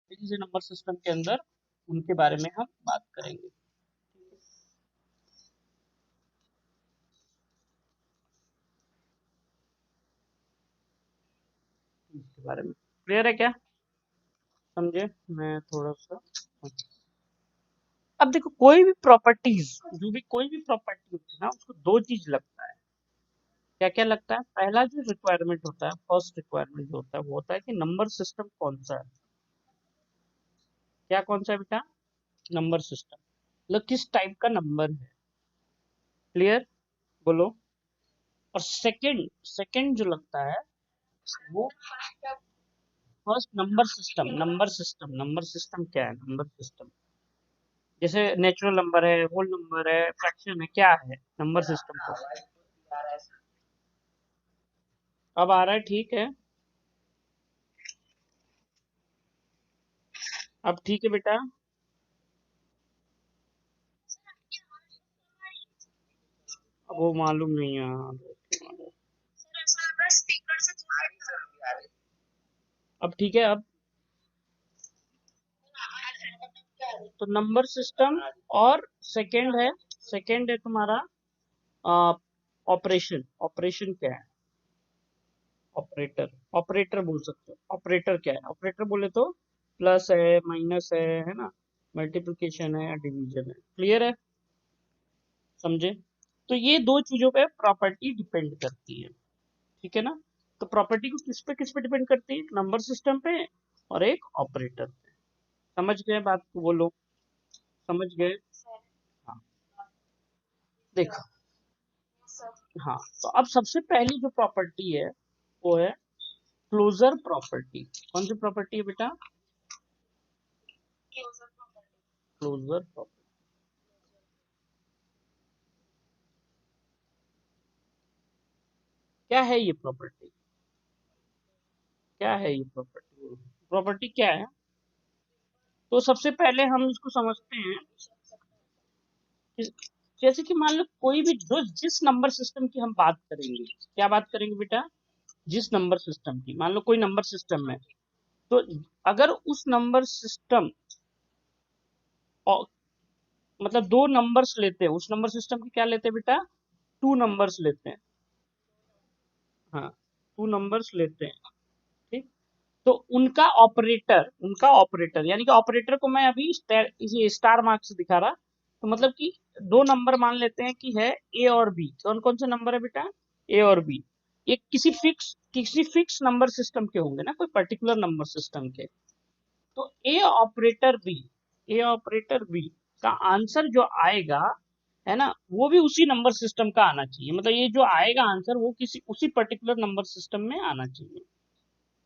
Properties है number system के अंदर, उनके बारे में हम बात करेंगे। इसके बारे में क्लियर है क्या? समझे? मैं थोड़ा सा अब देखो, कोई भी प्रॉपर्टीज, जो भी कोई भी प्रॉपर्टी होती है ना, उसको दो चीज लगता है। क्या क्या लगता है? पहला जो रिक्वायरमेंट होता है, फर्स्ट रिक्वायरमेंट जो होता है, वो होता है कि नंबर सिस्टम कौन सा है। क्या कौन सा है बेटा? नंबर सिस्टम, मतलब किस टाइप का नंबर है। क्लियर? बोलो। और सेकंड सेकंड जो लगता है वो फर्स्ट नंबर सिस्टम क्या है? नंबर सिस्टम जैसे नेचुरल नंबर है, होल नंबर है, फ्रैक्शन है, क्या है नंबर सिस्टम को? अब आ रहा है? ठीक है, अब ठीक है बेटा। अब वो मालूम नहीं है। अब ठीक है। अब तो नंबर सिस्टम, और सेकंड है तुम्हारा ऑपरेशन। ऑपरेशन क्या है? ऑपरेटर। ऑपरेटर बोल सकते हो। ऑपरेटर क्या है? ऑपरेटर बोले तो प्लस है, माइनस है ना, मल्टीप्लिकेशन है, डिवीजन है। क्लियर है? समझे? तो ये दो चीजों पे प्रॉपर्टी डिपेंड करती है। ठीक है ना? तो प्रॉपर्टी को किस पे डिपेंड करती है? नंबर सिस्टम पे और एक ऑपरेटर पे। समझ गए बात को? बोलो, समझ गए? हाँ, देखो। हाँ, तो अब सबसे पहली जो प्रॉपर्टी है वो है क्लोजर प्रॉपर्टी। कौन सी प्रॉपर्टी है बेटा? Closure property. क्या है ये प्रॉपर्टी? क्या है ये प्रॉपर्टी? प्रॉपर्टी क्या है? तो सबसे पहले हम इसको समझते हैं कि जैसे कि मान लो कोई भी जो जिस नंबर सिस्टम की हम बात करेंगे, क्या बात करेंगे बेटा? जिस नंबर सिस्टम की, मान लो कोई नंबर सिस्टम है, तो अगर उस नंबर सिस्टम, मतलब दो नंबर्स लेते हैं, उस नंबर सिस्टम की क्या लेते हैं बेटा? टू नंबर्स लेते हैं। हाँ, टू नंबर्स लेते हैं। ठीक। तो उनका ऑपरेटर यानी कि ऑपरेटर को मैं अभी इसे स्टार मार्क से दिखा रहा, तो मतलब कि दो नंबर मान लेते हैं कि है ए और बी। कौन कौन से नंबर है बेटा? ए और बी। ये किसी फिक्स नंबर सिस्टम के होंगे ना, कोई पर्टिकुलर नंबर सिस्टम के। तो ए ऑपरेटर बी का आंसर जो आएगा, है ना, वो भी उसी नंबर सिस्टम का आना चाहिए। मतलब ये जो आएगा आंसर, वो किसी उसी पर्टिकुलर नंबर सिस्टम में आना चाहिए।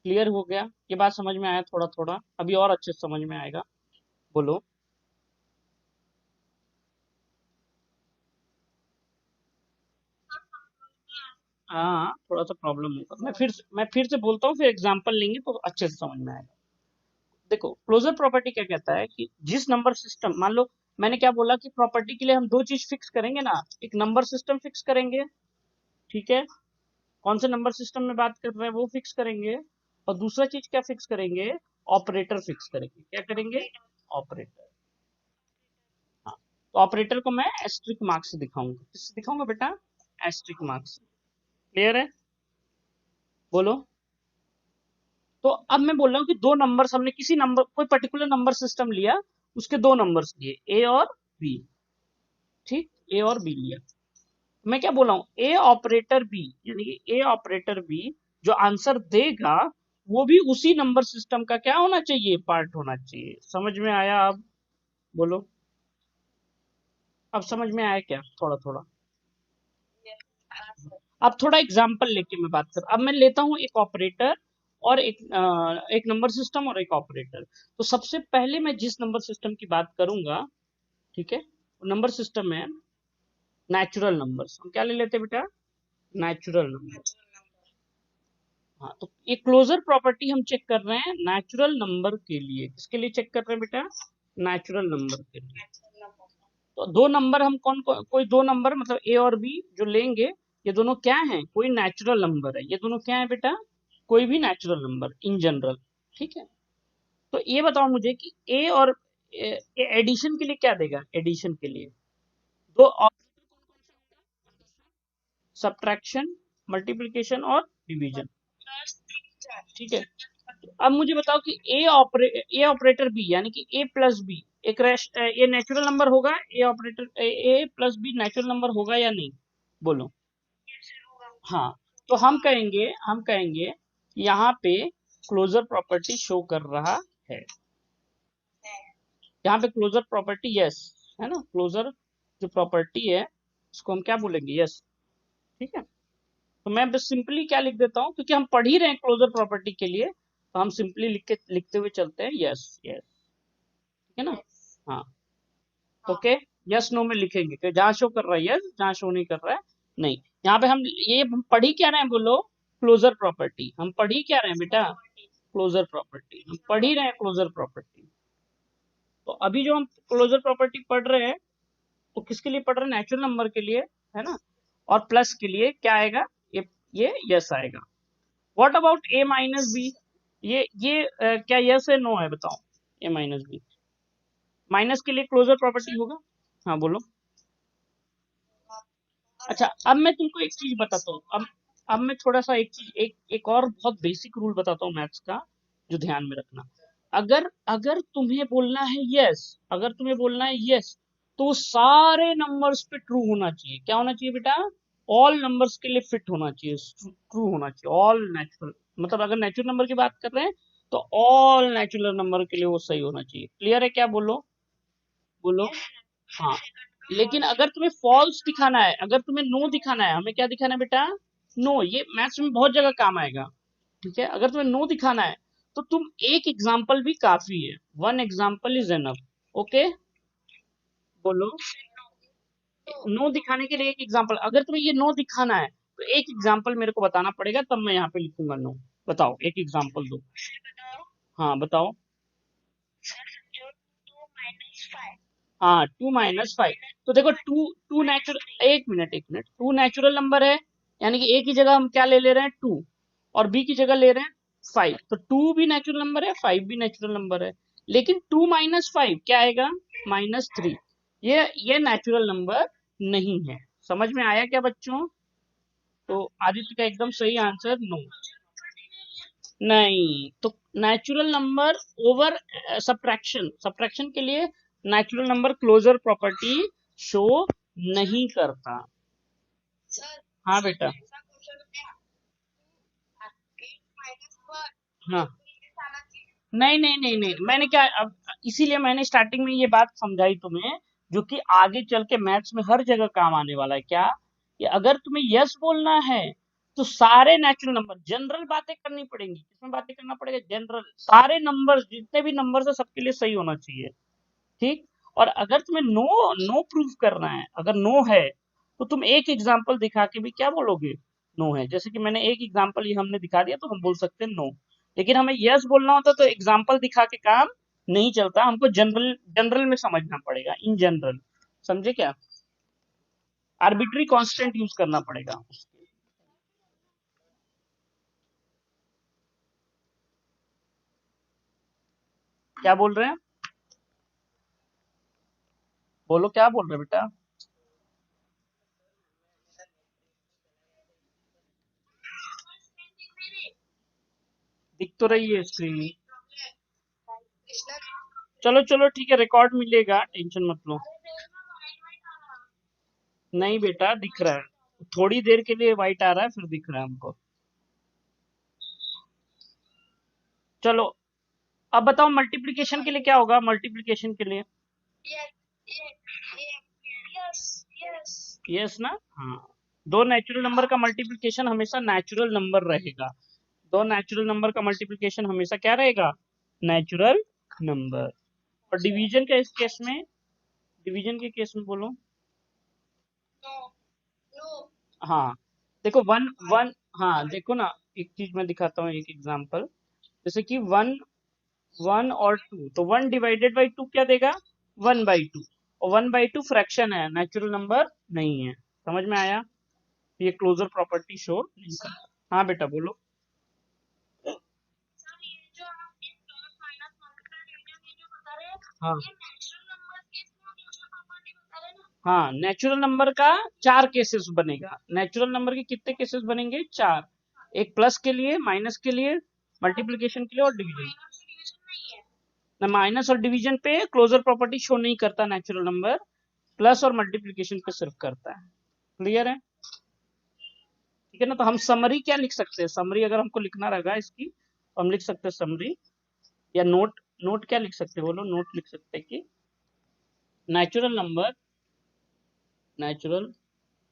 क्लियर हो गया? ये बात समझ में आया? थोड़ा थोड़ा अभी और अच्छे से समझ में आएगा। बोलो। हाँ, थोड़ा सा प्रॉब्लम होगा। मैं फिर से बोलता हूँ, फिर एग्जांपल लेंगे तो अच्छे से समझ में आएगा। देखो, क्लोजर प्रॉपर्टी क्या कहता है कि जिस नंबर सिस्टम, मान लो मैंने क्या बोला कि प्रॉपर्टी के लिए हम दो चीज फिक्स करेंगे ना, एक नंबर सिस्टम फिक्स करेंगे, ठीक है, कौन से नंबर सिस्टम में बात कर रहे हैं वो फिक्स करेंगे, और दूसरा चीज क्या फिक्स करेंगे? ऑपरेटर फिक्स करेंगे। क्या करेंगे? ऑपरेटर। हाँ, तो ऑपरेटर को मैं एस्ट्रिक मार्क्स से दिखाऊंगा। किससे दिखाऊंगा बेटा? Asterisk marks. क्लियर है? बोलो। तो अब मैं बोल रहा हूँ कि दो नंबर्स, हमने किसी नंबर, कोई पर्टिकुलर नंबर सिस्टम लिया, उसके दो नंबर्स लिए, ए और बी। ठीक, ए और बी लिया। मैं क्या बोला हूँ? ए ऑपरेटर बी, यानी कि ए ऑपरेटर बी जो आंसर देगा, वो भी उसी नंबर सिस्टम का क्या होना चाहिए? पार्ट होना चाहिए। समझ में आया अब? बोलो। अब समझ में आया क्या? थोड़ा थोड़ा। अब थोड़ा एग्जाम्पल लेके मैं बात कर, अब मैं लेता हूँ एक ऑपरेटर और एक नंबर सिस्टम और एक ऑपरेटर। तो सबसे पहले मैं जिस नंबर सिस्टम की बात करूंगा, ठीक है, नंबर सिस्टम है नेचुरल नंबर्स। हम क्या ले लेते हैं बेटा? Natural number. हाँ, तो ये क्लोजर प्रॉपर्टी हम चेक कर रहे हैं नेचुरल नंबर के लिए। किसके लिए चेक कर रहे हैं बेटा? नेचुरल नंबर के लिए। तो दो नंबर हम कोई दो नंबर, मतलब ए और बी जो लेंगे, ये दोनों क्या हैं? कोई नेचुरल नंबर है। ये दोनों क्या है बेटा? कोई भी नेचुरल नंबर इन जनरल। ठीक है। तो ये बताओ मुझे कि ए और एडिशन के लिए क्या देगा, एडिशन के लिए दो सब्ट्रैक्शन, मल्टीप्लिकेशन और डिवीजन, ठीक है। अब मुझे बताओ कि ए ऑपरेटर बी यानी कि ए प्लस बी एक ये नेचुरल नंबर होगा, ए ऑपरेटर ए प्लस बी नेचुरल नंबर होगा या नहीं, बोलो। हाँ, तो हम कहेंगे यहाँ पे क्लोजर प्रॉपर्टी शो कर रहा है, यहाँ पे क्लोजर प्रॉपर्टी यस है ना, क्लोजर जो प्रॉपर्टी है उसको हम क्या बोलेंगे, यस, ठीक है। तो मैं बस सिंपली क्या लिख देता हूँ, क्योंकि हम पढ़ ही रहे हैं क्लोजर प्रॉपर्टी के लिए, तो हम सिंपली लिखते हुए चलते हैं यस यस, ठीक है ना। हाँ, ओके, यस नो में लिखेंगे कि जहाँ शो कर रहा है यस, जहाँ शो नहीं कर रहा है नहीं। यहाँ पे हम पढ़ ही क्या रहे हैं, बोलो, क्लोजर प्रॉपर्टी। हम पढ़ ही क्या रहे हैं बेटा, क्लोजर प्रॉपर्टी, हम पढ़ ही रहे हैं क्लोजर प्रॉपर्टी। तो अभी जो हम क्लोजर प्रॉपर्टी पढ़ रहे हैं, तो किसके लिए पढ़ रहे हैं, नेचुरल नंबर के लिए, है ना। और प्लस के लिए क्या आएगा, ये यस आएगा। What about A minus B, ये क्या यस है नो है, बताओ। ए माइनस बी, माइनस के लिए क्लोजर प्रॉपर्टी होगा, हाँ बोलो। अच्छा, अब मैं तुमको एक चीज बताता हूँ, अब मैं थोड़ा सा एक चीज, एक और बहुत बेसिक रूल बताता हूँ मैथ्स का, जो ध्यान में रखना। अगर अगर तुम्हें बोलना है यस, अगर तुम्हें बोलना है यस, तो सारे नंबर्स पे ट्रू होना चाहिए। क्या होना चाहिए बेटा, ऑल नंबर्स के लिए फिट होना चाहिए, ट्रू होना चाहिए, ऑल नेचुरल, मतलब अगर नेचुरल नंबर की बात कर रहे हैं तो ऑल नेचुरल नंबर के लिए वो सही होना चाहिए। क्लियर है क्या, बोलो, बोलो। हाँ, लेकिन अगर तुम्हें फॉल्स दिखाना है, अगर तुम्हें नो दिखाना है, हमें क्या दिखाना है बेटा, नो, ये मैथ्स में बहुत जगह काम आएगा, ठीक है। अगर तुम्हें नो दिखाना है तो तुम एक एग्जाम्पल भी काफी है, one example is enough, okay, बोलो। नो दिखाने के लिए एक एग्जाम्पल, अगर तुम्हें ये नो दिखाना है तो एक एग्जाम्पल मेरे को बताना पड़ेगा, तब मैं यहाँ पे लिखूंगा नो। बताओ, एक एग्जाम्पल दो। हाँ बताओ। हाँ, 2 - 5, तो देखो टू टू नेचुरल, एक मिनट, टू नेचुरल नंबर है, यानी कि ए की जगह हम क्या ले ले रहे हैं, टू, और बी की जगह ले रहे हैं 5, तो टू भी नेचुरल नंबर है, 5 भी नेचुरल नंबर है। लेकिन 2 - 5 क्या आएगा, -3, ये नेचुरल नंबर नहीं है। समझ में आया क्या बच्चों, तो आदित्य का एकदम सही आंसर नो। नहीं, तो natural number over subtraction, subtraction के लिए natural number closure property show नहीं करता। हाँ बेटा, हाँ, नहीं, मैंने क्या, अब इसीलिए मैंने स्टार्टिंग में ये बात समझाई तुम्हें, जो कि आगे चल के मैथ्स में हर जगह काम आने वाला है। क्या, कि अगर तुम्हें यस बोलना है तो सारे नेचुरल नंबर, जनरल बातें करनी पड़ेंगी, किसमें बातें करना पड़ेगा, जनरल, सारे नंबर, जितने भी नंबर है सबके लिए सही होना चाहिए, ठीक। और अगर तुम्हें नो नो प्रूव करना है, अगर नो है तो तुम एक एग्जाम्पल दिखा के भी क्या बोलोगे, नो है। जैसे कि मैंने एक एग्जाम्पल ये हमने दिखा दिया, तो हम बोल सकते हैं नो। लेकिन हमें यस बोलना होता तो एग्जाम्पल दिखा के काम नहीं चलता, हमको जनरल जनरल में समझना पड़ेगा, इन जनरल, समझे क्या, आर्बिट्री कांस्टेंट यूज करना पड़ेगा। क्या बोल रहे हैं, बोलो, क्या बोल रहे हैं बेटा, दिख तो रही है स्क्रीन में। चलो चलो ठीक है, रिकॉर्ड मिलेगा, टेंशन मत लो। नहीं बेटा, दिख रहा है, थोड़ी देर के लिए व्हाइट आ रहा है, फिर दिख रहा है हमको। चलो, अब बताओ मल्टीप्लिकेशन के लिए क्या होगा, मल्टीप्लिकेशन के लिए यस ना, हाँ, दो नेचुरल नंबर का मल्टीप्लिकेशन हमेशा नेचुरल नंबर रहेगा, दो नेचुरल नंबर का मल्टीप्लिकेशन हमेशा क्या रहेगा, नेचुरल नंबर। और डिवीजन का इस केस में, डिवीजन के केस में बोलो, हाँ, देखो वन वन, हाँ देखो ना, एक चीज मैं दिखाता हूँ, एक एग्जांपल, जैसे कि वन, वन और टू, तो 1/2 क्या देगा, 1/2, और 1/2 फ्रैक्शन है, नेचुरल नंबर नहीं है। समझ में आया, ये क्लोजर प्रॉपर्टी शो नहीं करता। हाँ बेटा बोलो। हाँ हाँ, नेचुरल नंबर का 4 केसेस बनेगा। नेचुरल नंबर के कितने केसेस बनेंगे? 4। एक प्लस के लिए, माइनस के लिए, मल्टीप्लिकेशन के लिए और डिवीजन। ना, माइनस और डिवीजन पे क्लोजर प्रॉपर्टी शो नहीं करता नेचुरल नंबर, प्लस और मल्टीप्लिकेशन पे सिर्फ करता है। क्लियर है? ठीक है ना। तो हम समरी क्या लिख सकते हैं? समरी अगर हमको लिखना रहेगा इसकी तो हम लिख सकते हैं समरी, या नोट। नोट क्या लिख सकते हैं? बोलो। नोट लिख सकते हैं कि natural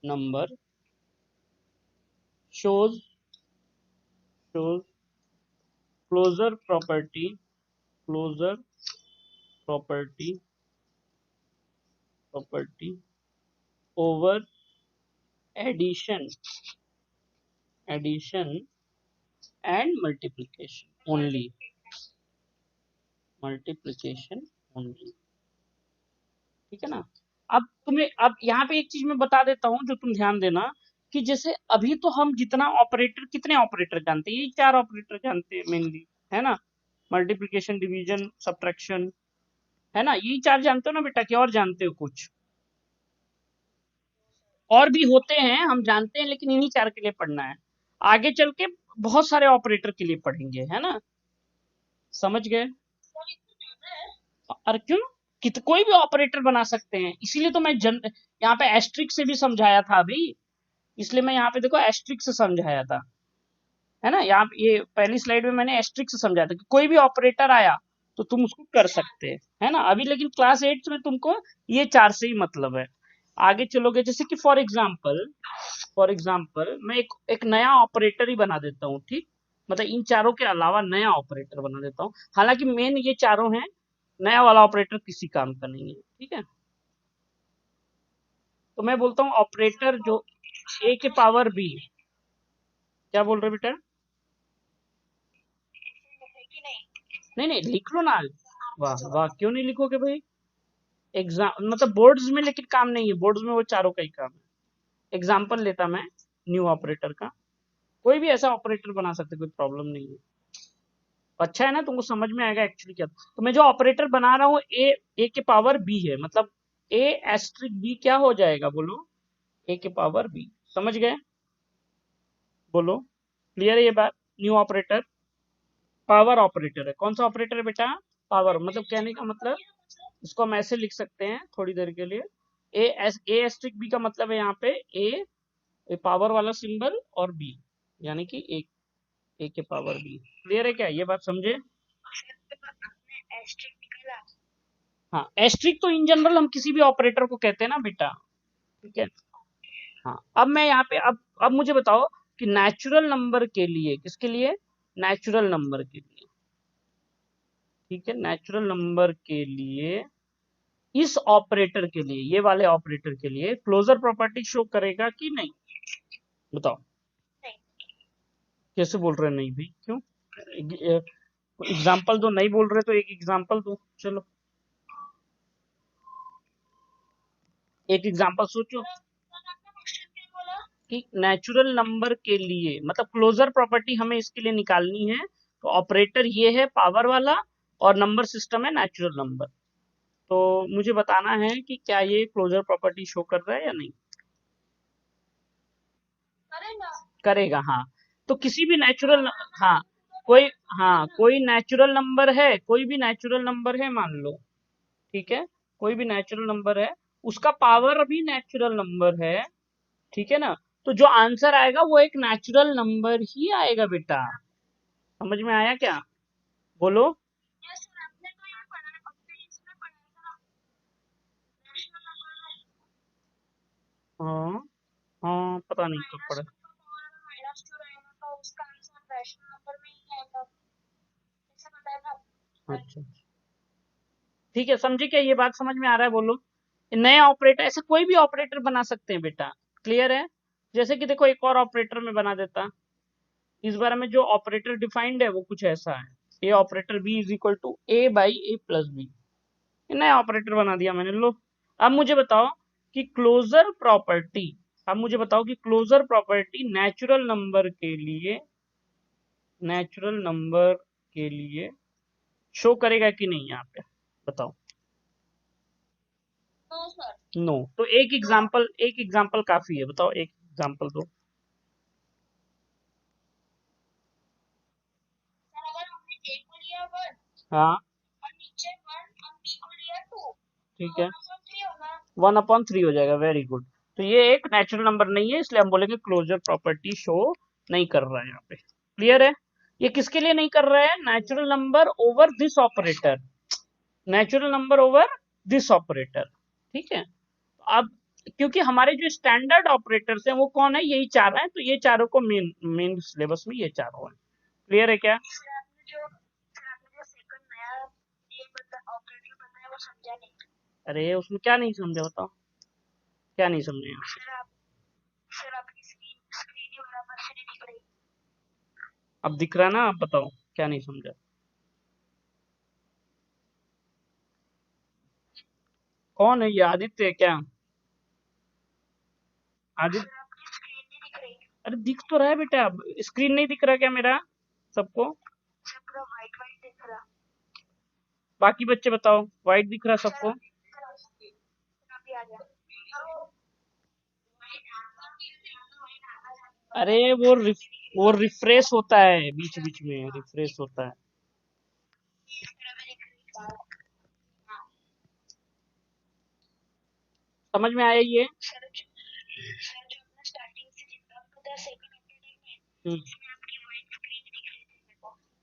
number shows closure property over addition and multiplication only। ठीक है ना। अब यहाँ पे एक चीज मैं बता देता हूँ जो तुम ध्यान देना, कि जैसे अभी तो हम जितना ऑपरेटर, कितने ऑपरेटर जानते हैं? ये 4 ऑपरेटर जानते हैं मेनली, है ना। मल्टीप्लिकेशन, डिवीजन, सब्ट्रैक्शन, है ना। यही 4 जानते हो ना बेटा, क्या और जानते हो कुछ? और भी होते हैं, हम जानते हैं, लेकिन इन्हीं 4 के लिए पढ़ना है। आगे चल के बहुत सारे ऑपरेटर के लिए पढ़ेंगे, है ना। समझ गए? और क्यों? कोई भी ऑपरेटर बना सकते हैं, इसीलिए तो मैं यहाँ पे एस्ट्रिक से भी समझाया था अभी। इसलिए मैं यहाँ पे देखो एस्ट्रिक से समझाया था, है ना। यहाँ ये पहली स्लाइड में मैंने एस्ट्रिक से समझाया था कि कोई भी ऑपरेटर आया तो तुम उसको कर सकते हैं, है ना। अभी लेकिन क्लास 8 में तुमको ये 4 से ही मतलब है। आगे चलोगे, जैसे कि फॉर एग्जाम्पल मैं एक नया ऑपरेटर ही बना देता हूँ, ठीक। मतलब इन चारों के अलावा नया ऑपरेटर बना देता हूँ। हालांकि मेन ये चारों हैं, नया वाला ऑपरेटर किसी काम का नहीं है, ठीक है। तो मैं बोलता हूँ ऑपरेटर जो ए के पावर बी। क्या बोल रहे बेटा? नहीं नहीं, लिख लो ना। वाह वाह, क्यों नहीं लिखोगे भाई? एग्जाम मतलब बोर्ड्स में, लेकिन काम नहीं है बोर्ड्स में, वो चारों का ही काम है। एग्जाम्पल लेता मैं न्यू ऑपरेटर का, कोई भी ऐसा ऑपरेटर बना सकते, कोई प्रॉब्लम नहीं है। अच्छा है ना, तुमको समझ में आएगा एक्चुअली क्या। तो मैं जो ऑपरेटर बना रहा हूँ, ए के पावर बी है, मतलब ए एस्ट्रिक बी क्या हो जाएगा? बोलो। ए के पावर बी। समझ गए? बोलो। क्लियर है ये बात? न्यू ऑपरेटर पावर ऑपरेटर है। कौन सा ऑपरेटर है बेटा? पावर। मतलब कहने का मतलब, इसको हम ऐसे लिख सकते हैं थोड़ी देर के लिए। ए एस्ट्रिक बी का मतलब है यहाँ पे ए पावर वाला सिंबल और बी, यानी कि ए के पावर बी। क्लियर है क्या ये बात? समझे? हाँ, एस्ट्रिक तो इन जनरल हम किसी भी ऑपरेटर को कहते हैं ना बेटा, ठीक है। हाँ, अब मैं यहाँ पे अब मुझे बताओ कि नेचुरल नंबर के लिए, किसके लिए? नेचुरल नंबर के लिए, ठीक है। नेचुरल नंबर के लिए इस ऑपरेटर के लिए, ये वाले ऑपरेटर के लिए क्लोजर प्रॉपर्टी शो करेगा कि नहीं? बताओ। कैसे बोल रहे हैं नहीं भाई? क्यों? एग्जाम्पल दो। नहीं बोल रहे तो एक एग्जाम्पल दो। चलो एक एग्जाम्पल सोचो कि नेचुरल नंबर के लिए, मतलब क्लोजर प्रॉपर्टी हमें इसके लिए निकालनी है, तो ऑपरेटर ये है पावर वाला, और नंबर सिस्टम है नेचुरल नंबर। तो मुझे बताना है कि क्या ये क्लोजर प्रॉपर्टी शो कर रहा है या नहीं। करेगा, हाँ। तो किसी भी नेचुरल, हाँ कोई, हाँ कोई नेचुरल नंबर है, कोई भी नेचुरल नंबर है मान लो, ठीक है। कोई भी नेचुरल नंबर है, उसका पावर भी नेचुरल नंबर है, ठीक है ना। तो जो आंसर आएगा वो एक नेचुरल नंबर ही आएगा बेटा। समझ में आया क्या? बोलो। हाँ हाँ, पता नहीं कब पढ़ा। अच्छा, ठीक है, समझे क्या ये बात? समझ में आ रहा है? बोलो। नया ऑपरेटर, ऐसे कोई भी ऑपरेटर बना सकते हैं बेटा। क्लियर है? जैसे कि देखो एक और ऑपरेटर में बना देता। इस बार में जो ऑपरेटर डिफाइंड है वो कुछ ऐसा है, A operator B is equal to A by A plus B. नया ऑपरेटर बना दिया मैंने, लो। अब मुझे बताओ कि क्लोजर प्रॉपर्टी, अब मुझे बताओ कि क्लोजर प्रॉपर्टी नेचुरल नंबर के लिए शो करेगा कि नहीं यहाँ पे? बताओ। नो। तो एक एग्जाम्पल काफी है, बताओ एक एग्जाम्पल दो। हाँ ठीक है, 1/3 हो जाएगा, वेरी गुड। तो ये एक नेचुरल नंबर नहीं है, इसलिए हम बोलेंगे क्लोजर प्रॉपर्टी शो नहीं कर रहा है यहाँ पे। क्लियर है? ये किसके लिए नहीं कर रहा है? Natural number over this operator, natural number over this operator. ठीक है, अब क्योंकि हमारे जो स्टैंडर्ड ऑपरेटर्स हैं वो कौन है? यही चार हैं, तो ये चारों को मेन मेन सिलेबस में ये चारों हैं। क्लियर है क्या? अरे उसमें क्या नहीं समझा, बताओ क्या नहीं समझे आप? अब दिख रहा है ना, आप बताओ क्या नहीं समझा। कौन है ये? आदित्य है क्या? आदित्य? अरे दिख तो रहा है बेटा, अब स्क्रीन नहीं दिख रहा क्या मेरा सबको? बाकी बच्चे बताओ, व्हाइट दिख रहा सबको? अरे वो रिफ्रेश होता है, बीच बीच में रिफ्रेश होता है। समझ में आया ये? हम्म,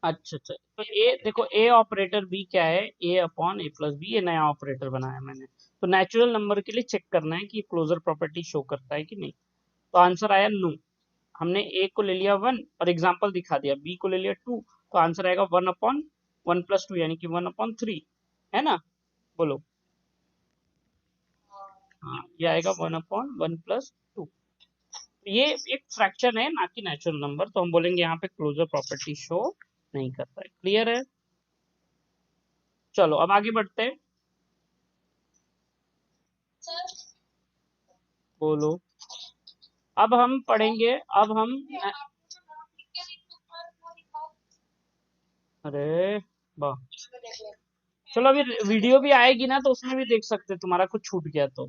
अच्छा अच्छा। तो ए देखो, ए ऑपरेटर बी क्या है? ए अपॉन ए प्लस बी, ये नया ऑपरेटर बनाया मैंने। तो नेचुरल नंबर के लिए चेक करना है कि क्लोजर प्रॉपर्टी शो करता है कि नहीं। तो आंसर आया नो। हमने ए को ले लिया 1 और एग्जाम्पल दिखा दिया, बी को ले लिया 2, तो आंसर आएगा 1/1+2 यानी कि 1/3, है ना? बोलो। हाँ, ये आएगा 1/1+2। ये एक फ्रैक्शन है ना कि नेचुरल नंबर, तो हम बोलेंगे यहाँ पे क्लोजर प्रॉपर्टी शो नहीं करता है। क्लियर है? चलो अब आगे बढ़ते हैं। बोलो। अब हम पढ़ेंगे, अब हम, अरे वाह, चलो अभी वीडियो भी आएगी ना, तो उसमें भी देख सकते हैं, तुम्हारा कुछ छूट गया तो।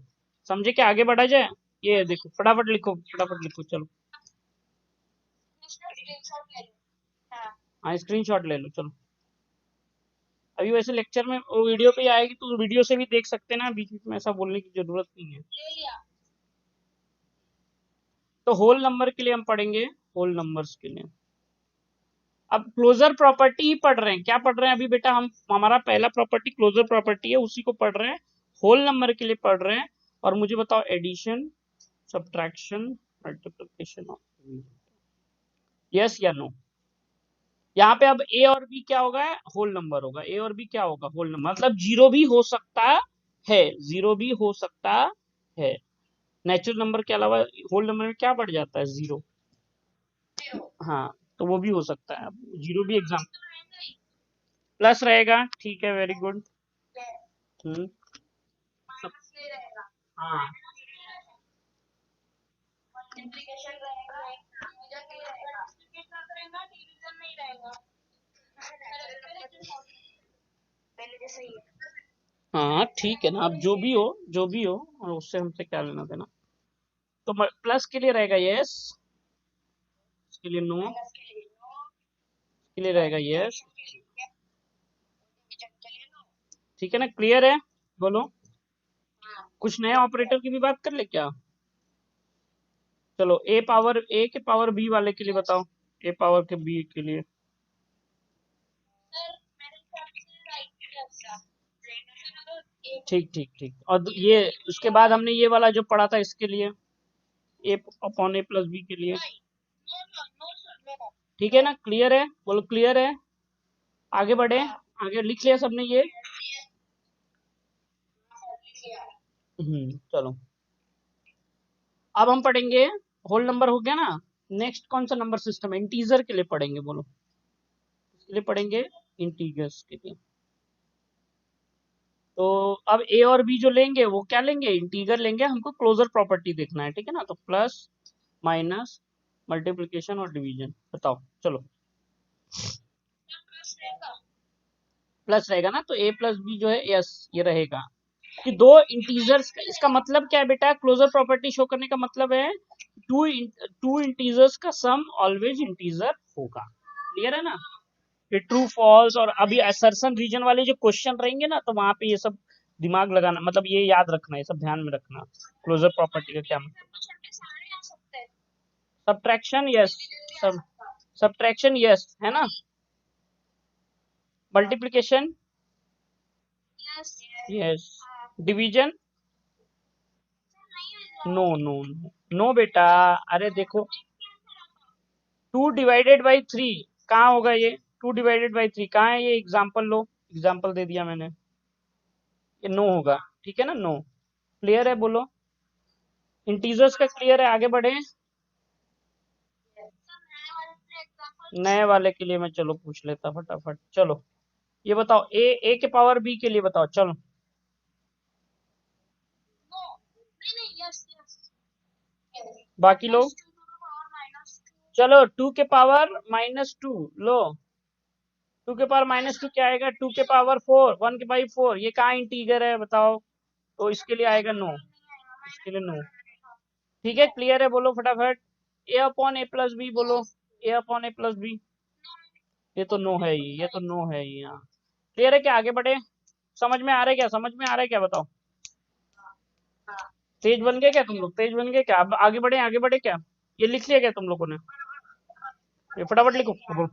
समझे क्या? आगे बढ़ा जाए? ये देखो, फटाफट लिखो फटाफट लिखो, चलो। हाँ स्क्रीनशॉट ले लो, चलो। अभी वैसे लेक्चर में वो वीडियो पे ही आएगी, तो वीडियो से भी देख सकते हैं ना, बीच बीच में ऐसा बोलने की जरूरत नहीं है। तो होल नंबर के लिए हम पढ़ेंगे, होल नंबर्स के लिए। अब क्लोजर प्रॉपर्टी ही पढ़ रहे हैं, क्या पढ़ रहे हैं अभी बेटा हम? हमारा पहला प्रॉपर्टी क्लोजर प्रॉपर्टी है, उसी को पढ़ रहे हैं। होल नंबर के लिए पढ़ रहे हैं। और मुझे बताओ, एडिशन, सब्ट्रैक्शन, मल्टीप्लिकेशन, यस या नो? यहाँ पे अब ए और बी क्या होगा? होल नंबर होगा। ए और बी क्या होगा? होल नंबर, मतलब जीरो भी हो सकता है, जीरो भी हो सकता है। नेचुरल नंबर के अलावा होल नंबर में क्या बढ़ जाता है? जीरो। हाँ, तो वो भी हो सकता है, जीरो भी एग्जाम प्लस रहेगा। ठीक है, वेरी गुड। हम्म। सब, हाँ हाँ ठीक है ना, अब जो भी हो, जो भी हो, और उससे हमसे क्या लेना देना। तो प्लस के लिए रहेगा यस, इसके लिए नो, के लिए रहेगा यस। ठीक है ना? क्लियर है? बोलो। कुछ नए ऑपरेटर की भी बात कर ले क्या? चलो ए के पावर बी वाले के लिए बताओ, ए पावर के बी के लिए। ठीक ठीक ठीक। और ये उसके बाद हमने ये वाला जो पढ़ा था इसके लिए, ए अपॉन ए प्लस बी के लिए। ठीक है ना? क्लियर है? बोलो क्लियर है? आगे बढ़े, आगे लिख लिया सबने ये? चलो अब हम पढ़ेंगे, होल नंबर हो गया ना। नेक्स्ट कौन सा नंबर सिस्टम है? इंटीजर के लिए पढ़ेंगे, बोलो। इसके लिए पढ़ेंगे इंटीजर्स के लिए। तो अब ए और बी जो लेंगे वो क्या लेंगे? इंटीजर लेंगे, हमको क्लोजर प्रॉपर्टी देखना है। ठीक है ना? तो प्लस, माइनस, मल्टीप्लिकेशन और डिवीजन, बताओ चलो। प्लस रहेगा ना, तो ए प्लस बी जो है यस ये रहेगा। कि दो इंटीजर्स, इसका मतलब क्या है बेटा, क्लोजर प्रॉपर्टी शो करने का मतलब है टू इंटीजर्स का सम ऑलवेज इंटीजर होगा। क्लियर है ना? ये ट्रू फॉल्स और अभी असर्शन रीजन वाले जो क्वेश्चन रहेंगे ना, तो वहां पे ये सब दिमाग लगाना, मतलब ये याद रखना, ये सब ध्यान में रखना, क्लोजर प्रॉपर्टी का क्या मतलब। Subtraction yes, sub subtraction yes है ना, multiplication yes, division no no no no बेटा। अरे देखो, 2/3 कहाँ होगा ये, 2/3 कहाँ है ये, एग्जाम्पल लो, एग्जाम्पल दे दिया मैंने, ये नो होगा, ठीक है ना, नो। क्लियर है, बोलो इंटीजर्स का, क्लियर है, आगे बढ़े। नए वाले के लिए मैं चलो पूछ लेता फटाफट, चलो ये बताओ, ए के पावर बी के लिए बताओ, चलो बाकी लोग, चलो 2 के पावर -2 लो, 2 के पावर -2 क्या आएगा, 2 के पावर 4, 1/4, ये कहाँ इंटीजर है बताओ, तो इसके लिए आएगा नो, इसके लिए नो। ठीक है, क्लियर है, बोलो फटाफट, A/A+B बोलो, A/A+B, ये तो नो है ही, ये तो नो है ही, हाँ। क्लियर है क्या, आगे बढ़े, समझ में आ रहा है क्या, समझ में आ रहा है क्या, बताओ, तेज बन गए क्या तुम लोग, तेज बन गए क्या, अब आगे बढ़े, आगे बढ़े क्या, ये लिख लिया क्या तुम लोगों ने, ये फटाफट लिखो, बोलो,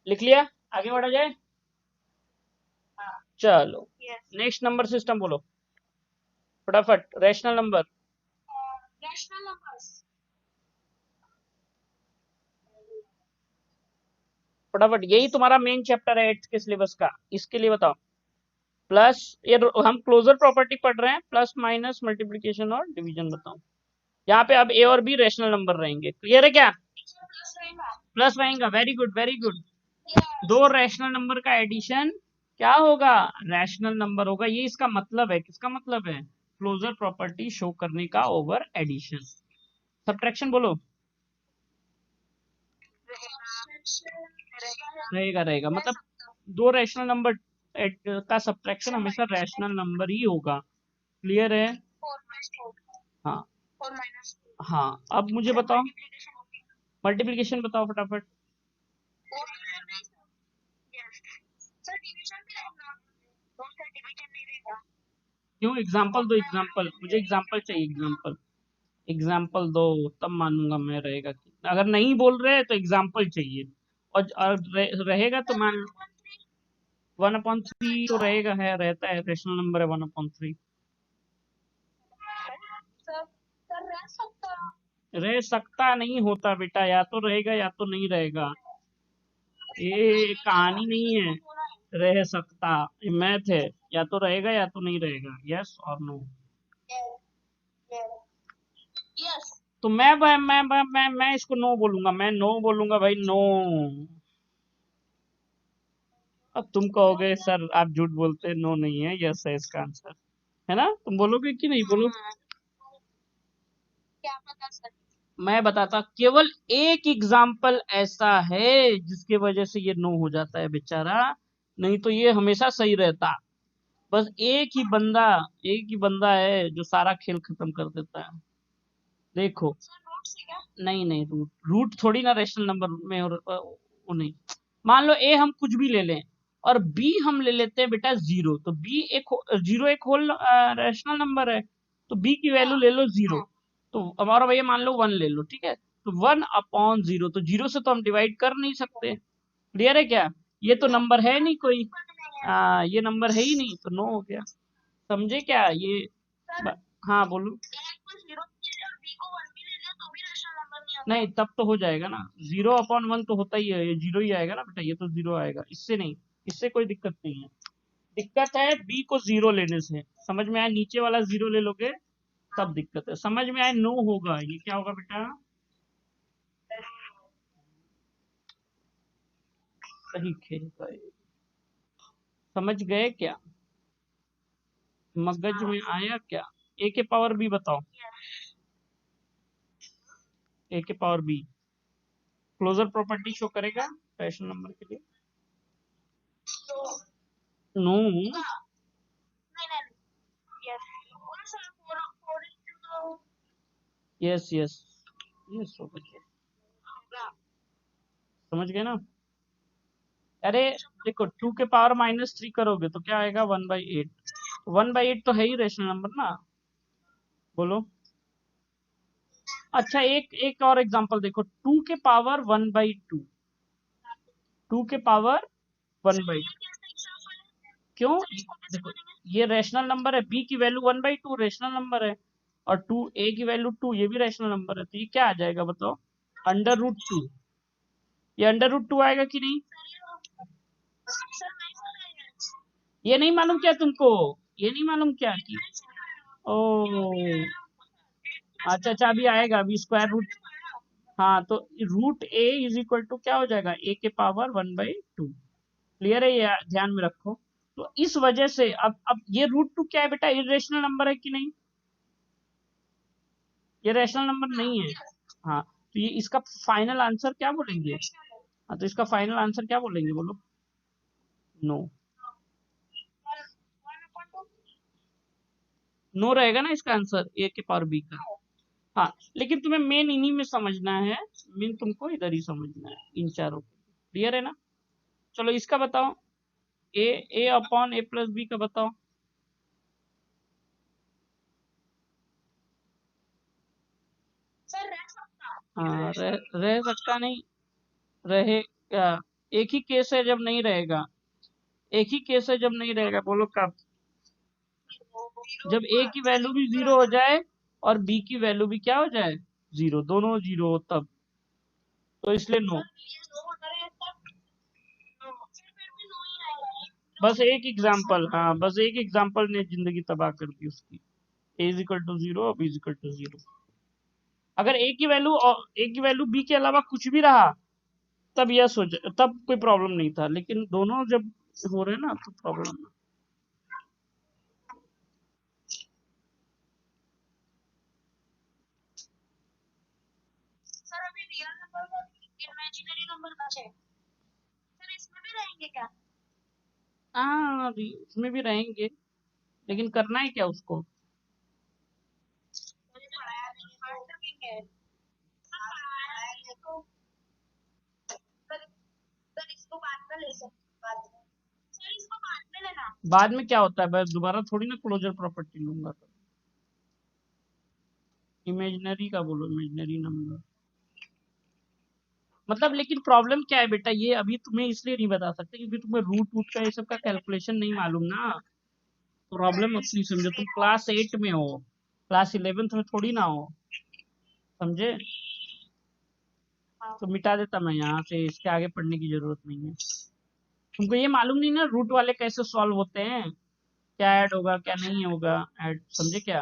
लिख लिया, आगे बढ़ा जाए, चलो नेक्स्ट नंबर सिस्टम बोलो फटाफट, रैशनल नंबर, फटाफट, यही तुम्हारा मेन चैप्टर है 8th के सिलेबस का, इसके लिए बताओ, प्लस, ये हम क्लोजर प्रॉपर्टी पढ़ रहे हैं, प्लस माइनस मल्टीप्लिकेशन और डिवीजन बताओ, यहाँ पे अब ए और बी रैशनल नंबर रहेंगे, क्लियर है क्या, प्लस रहेगा, वेरी गुड वेरी गुड, दो रैशनल नंबर का एडिशन क्या होगा, रैशनल नंबर होगा, ये इसका मतलब है, किसका मतलब है, क्लोजर प्रॉपर्टी शो करने का ओवर एडिशन। सब्ट्रैक्शन बोलो, रहेगा रहेगा, मतलब दो रैशनल नंबर का सब्ट्रैक्शन हमेशा रैशनल नंबर ही होगा, क्लियर है, हाँ हाँ, अब मुझे बताओ मल्टीप्लिकेशन बताओ फटाफट, क्यों, एग्जाम्पल दो, एग्जाम्पल, मुझे एग्जाम्पल चाहिए, एग्जाम्पल, एग्जाम्पल दो, तब मानूंगा मैं, रहेगा कि अगर नहीं बोल रहे तो एग्जाम्पल चाहिए, और रहेगा तो मान, 1/3 तो रहेगा, है, रहता है, रेशनल नंबर है 1/3, रह सकता नहीं होता बेटा, या तो रहेगा या तो नहीं रहेगा, ये कहानी नहीं है, रह सकता, ये मैथ है, या तो रहेगा या तो नहीं रहेगा, यस और नो। तो मैं इसको नो बोलूंगा, मैं नो बोलूंगा भाई, नो। अब तुम कहोगे सर आप झूठ बोलते हैं, नो नहीं है, यस है इसका आंसर, है ना, तुम बोलोगे कि नहीं, बोलो, मैं बताता, केवल एक एग्जाम्पल ऐसा है जिसके वजह से ये नो हो जाता है बेचारा, नहीं तो ये हमेशा सही रहता, बस एक ही बंदा है जो सारा खेल खत्म कर देता है, देखो, नहीं नहीं, रूट रूट थोड़ी ना रैशनल नंबर में, और वो नहीं, मान लो ए हम कुछ भी ले लें, और बी हम ले लेते हैं बेटा जीरो, तो बी एक जीरो एक होल रैशनल नंबर है, तो बी की वैल्यू ले लो जीरो, तो हमारा भैया मान लो 1 ले लो, ठीक है, तो 1/0, तो जीरो से तो हम डिवाइड कर नहीं सकते, क्लियर है क्या, ये तो नंबर है नहीं कोई, ये नंबर है ही नहीं, तो नो हो गया, समझे क्या ये, हाँ बोलो, नहीं तब तो हो जाएगा ना, 0/1 तो होता ही है, ये जीरो ही आएगा ना बेटा, ये तो जीरो आएगा, इससे नहीं, इससे कोई दिक्कत नहीं है, दिक्कत है बी को जीरो लेने से, समझ में आया, नीचे वाला जीरो ले लोगे तब दिक्कत है, समझ में आया, नो होगा, ये क्या होगा बेटा, सही खेल गए, समझ गए क्या, मगज में आया क्या, ए के पावर बी बताओ, ए के power be closer property show करेगा रैशनल नंबर के लिए, नो, यस यस यस, समझ गए ना। अरे देखो, 2 के पावर -3 करोगे तो क्या आएगा, 1/8। 1/8 तो है ही रेशनल नंबर ना, बोलो। अच्छा, एक एक और एग्जांपल देखो, 2 के पावर 1/2। 2 के पावर 1/2 क्यों? देखो, ये रैशनल नंबर है, बी की वैल्यू 1/2 रैशनल नंबर है, और 2 ए की वैल्यू 2 ये भी रैशनल नंबर है, तो ये क्या आ जाएगा बताओ, √2। ये √2 आएगा कि नहीं? ये नहीं मालूम क्या तुमको? ये नहीं मालूम क्या कि ओ, अच्छा अच्छा, अभी आएगा, अभी स्क्वायर रूट। हाँ, तो √a क्या हो जाएगा, a⁻1/2। क्लियर है, ये ध्यान में रखो। तो इस वजह से अब ये √2 क्या है बेटा, इरेशनल नंबर है कि नहीं? ये रैशनल नंबर नहीं है। हाँ, तो ये इसका फाइनल आंसर क्या बोलेंगे? हाँ, तो इसका फाइनल आंसर क्या बोलेंगे, बोलो। नो, नो रहेगा ना इसका आंसर, a⁻b का। हाँ, लेकिन तुम्हें मेन इन्हीं में समझना है, मेन तुमको इधर ही समझना है, इन चारों को। क्लियर है ना? चलो इसका बताओ, a/a+b का बताओ। हाँ, रह सकता नहीं, रहे क्या? एक ही केस है जब नहीं रहेगा, एक ही केस है जब नहीं रहेगा, बोलो कब? जब a की वैल्यू भी 0 हो जाए और b की वैल्यू भी क्या हो जाए, 0, दोनों 0 हो तब, तो इसलिए नो। बस एक एग्जाम्पल, हाँ, बस एक एग्जाम्पल ने जिंदगी तबाह कर दी उसकी। a = 0, b = 0। अगर a की वैल्यू b के अलावा कुछ भी रहा, तब यस हो जाए, तब कोई प्रॉब्लम नहीं था, लेकिन दोनों जब हो रहे ना तो प्रॉब्लम है। हाँ, इसमें भी रहेंगे, लेकिन करना है क्या उसको? बाद में क्या होता है, मैं दोबारा थोड़ी ना क्लोजर प्रॉपर्टी लूंगा। इमेजिनरी का बोलो, इमेजिनरी नंबर। मतलब लेकिन प्रॉब्लम क्या है बेटा, ये अभी तुम्हें इसलिए नहीं बता सकते क्योंकि तुम्हें रूट वूट का ये सब का कैलकुलेशन नहीं मालूम ना। प्रॉब्लम मत नहीं समझो, तुम क्लास 8 में हो, क्लास 11th में थोड़ी ना हो, समझे? तो मिटा देता मैं यहाँ से, इसके आगे पढ़ने की जरूरत नहीं है। तुमको ये मालूम नहीं ना रूट वाले कैसे सॉल्व होते हैं, क्या ऐड होगा क्या नहीं होगा, ऐड, समझे क्या?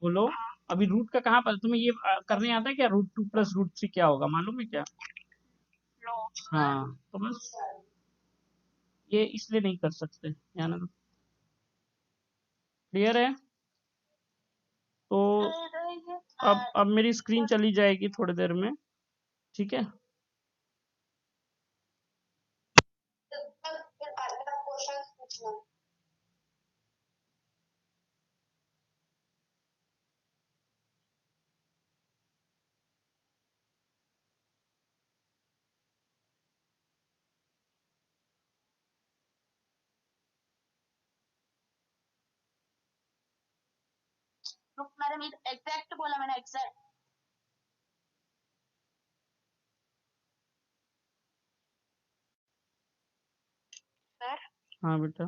बोलो। अभी रूट का कहाँ पर तुम्हें ये करने आता है क्या, √2 + √3 क्या होगा, मालूम है क्या? हाँ, तो बस ये इसलिए नहीं कर सकते, यानी क्लियर है। तो अब मेरी स्क्रीन चली जाएगी थोड़ी देर में, ठीक है? हाँ बेटा।